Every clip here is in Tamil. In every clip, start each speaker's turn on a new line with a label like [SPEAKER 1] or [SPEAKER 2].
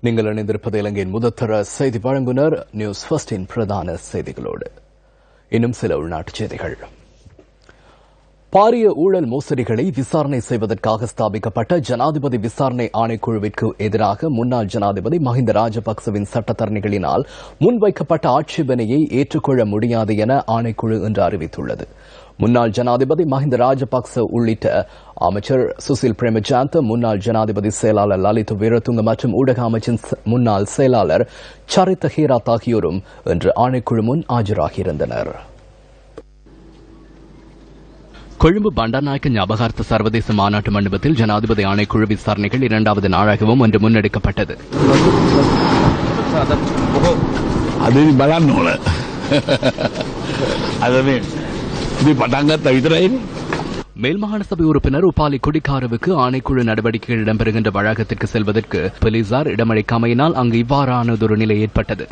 [SPEAKER 1] நீங்கள் இணைந்திருப்பது இலங்கையின் முதற்தர செய்தி வழங்குனர் நியூஸ் ஃபர்ஸ்டின் பிரதான செய்திகளோடு. இன்னும் சில உள்நாட்டுச் செய்திகள். பாரிய ஊழல் மோசடிகளை விசாரணை செய்வதற்காக ஸ்தாபிக்கப்பட்ட ஜனாதிபதி விசாரணை ஆணைக்குழுவிற்கு எதிராக முன்னாள் ஜனாதிபதி மஹிந்த ராஜபக்சவின் சட்டத்தரணிகளினால் முன்வைக்கப்பட்ட ஆட்சேபனையை ஏற்றுக்கொள்ள முடியாது என ஆணைக்குழு இன்று அறிவித்துள்ளது. முன்னாள் ஜனாதிபதி மஹிந்த ராஜபக்ச உள்ளிட்ட அமைச்சர் சுசில் பிரேமஜாந்த, முன்னாள் ஜனாதிபதி செயலாளர் லலித் வீரதுங்க மற்றும் ஊடக அமைச்சின் முன்னாள் செயலாளர் சரித்த ஹேராத் ஆகியோரும் இன்று ஆணைக்குழு முன் ஆஜராகியிருந்தனர். கொழும்பு பண்டாநாயக்க ஞாபகார்த்த சர்வதேச மாநாட்டு மண்டபத்தில் ஜனாதிபதி ஆணைக்குழு விசாரணைகள் இரண்டாவது நாளாகவும் இன்று முன்னெடுக்கப்பட்டது. மேல்மாகாண சபை உறுப்பினர் உபாலி குடிக்காரவுக்கு ஆணைக்குழு நடவடிக்கைகள் இடம்பெறுகின்ற வளாகத்திற்கு செல்வதற்கு போலீசார் இடமளிக்காமையினால் அங்கு இவ்வாறானதொரு நிலை ஏற்பட்டது.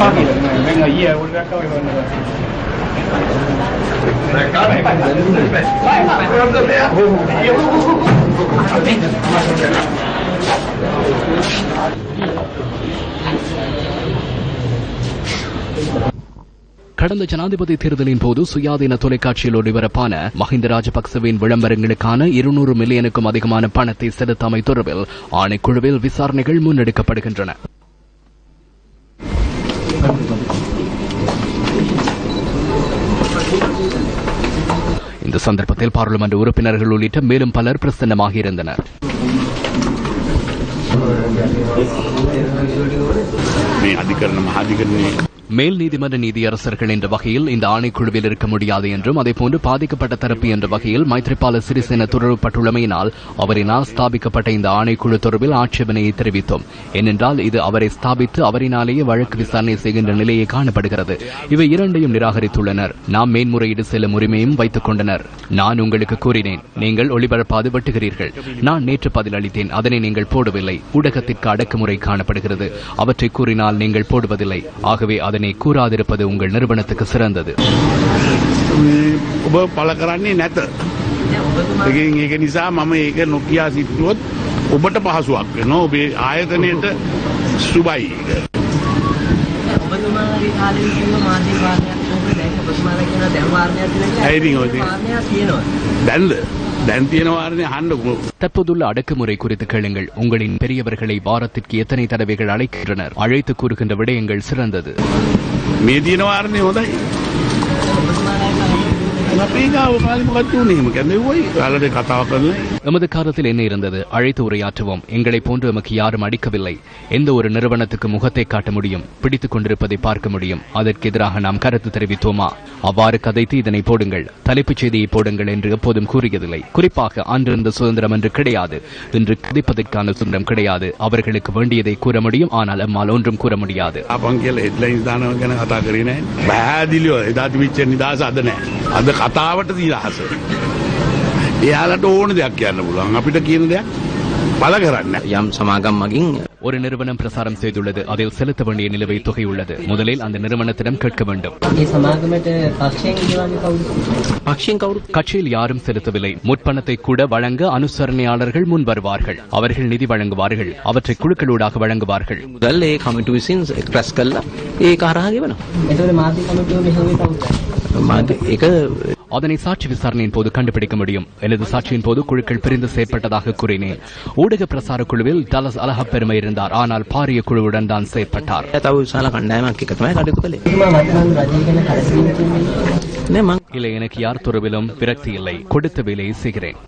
[SPEAKER 1] கடந்த ஜனாதிபதி தேர்தலின் போது சுயாதீன தொலைக்காட்சியில் ஒளிபரப்பான மஹிந்த ராஜபக்சவின் விளம்பரங்களுக்கான 200 மில்லியனுக்கும் அதிகமான பணத்தை செலுத்தாமை தொடர்பில் ஆணைக்குழுவில் விசாரணைகள் முன்னெடுக்கப்படுகின்றன. இந்த சந்தர்ப்பத்தில் பாராளுமன்ற உறுப்பினர்கள் உள்ளிட்ட மேலும் பலர் பிரசன்னமாகியிருந்தனர். மேல் நீதிமன்ற நீதியரசர்கள் என்ற வகையில் இந்த ஆணைக்குழுவில் இருக்க முடியாது என்றும், அதேபோன்று பாதிக்கப்பட்ட தரப்பு என்ற வகையில் மைத்ரிபால சிறிசேன தொடரப்பட்டுள்ளமையினால் அவரினால் ஸ்தாபிக்கப்பட்ட இந்த ஆணைக்குழு தொடர்பில் ஆட்சேபனையை தெரிவித்தோம். ஏனென்றால் இது அவரை ஸ்தாபித்து அவரினாலேயே வழக்கு விசாரணை செய்கின்ற நிலையை காணப்படுகிறது. இவை இரண்டையும் நிராகரித்துள்ளனர். நாம் மேன்முறையீடு செல்லும் உரிமையும் வைத்துக் கொண்டனர். நான் உங்களுக்கு கூறினேன், நீங்கள் ஒளிபரப்பாது வெட்டுகிறீர்கள். நான் நேற்று பதிலளித்தேன், அதனை நீங்கள் போடவில்லை. ஊடகத்திற்கு அடக்குமுறை காணப்படுகிறது. அவற்றை கூறினால் நீங்கள் போடுவதில்லை. ஆகவே அதனை கூறாதிருப்பது உங்கள் நிறுவனத்துக்கு சிறந்தது. தற்போதுள்ள அடக்குமுறை குறித்து கேளுங்கள். உங்களின் பெரியவர்களை வாரத்திற்கு எத்தனை தடவைகள் அழைக்கின்றனர்? அழைத்து கூறுகின்ற விடயங்கள் சிறந்தது. எமது காலத்தில் என்ன இருந்தது? அழைத்து உரையாற்றுவோம். எங்களை போன்று எமக்கு யாரும் அடிக்கவில்லை. எந்த ஒரு நிறுவனத்துக்கு முகத்தை காட்ட முடியும், பிடித்துக் கொண்டிருப்பதை பார்க்க முடியும். அதற்கு எதிராக நாம் கருத்து தெரிவித்தோமா? அவ்வாறு கதைத்து இதனை போடுங்கள், தலைப்புச் செய்தியை போடுங்கள் என்று எப்போதும் கூறியதில்லை. குறிப்பாக அன்றிருந்த சுதந்திரம் என்று கிடையாது. இன்று கதைப்பதற்கான சுதந்திரம் கிடையாது. அவர்களுக்கு வேண்டியதை கூற முடியும், ஆனால் எம்மால் ஒன்றும் கூற முடியாது.
[SPEAKER 2] කතාවට දීලාස එයාලට ඕන දෙයක් කියන්න පුළුවන්. අපිට කියන දෙයක් බල කරන්න. යම් සමාගම් මගින්
[SPEAKER 1] ஒரு நிறுவனம் பிரசாரம் செய்துள்ளது. அதில் செலுத்த வேண்டிய நிலுவைத் தொகை உள்ளது. முதலில் அந்த நிறுவனத்திடம் கேட்க வேண்டும். கட்சியில் யாரும் செலுத்தவில்லை. முற்பணத்தை கூட வழங்க அனுசரணையாளர்கள் முன் வருவார்கள். அவர்கள் நிதி வழங்குவார்கள். அவற்றை குழுக்களூடாக வழங்குவார்கள். அதனை சாட்சி விசாரணையின் போது கண்டுபிடிக்க முடியும். எனது சாட்சியின் போது குழுக்கள் பிரிந்து செயற்பட்டதாக கூறினேன். ஊடக பிரசார குழுவில் டலஸ் அலஹப்பெருமை இருந்தார். ஆனால் பாரிய குழுவுடன் தான் செயற்பட்டார். இல்லை, எனக்கு யார் தொடர்பிலும் விரக்தி இல்லை. கொடுத்த வேலையை செய்கிறேன்.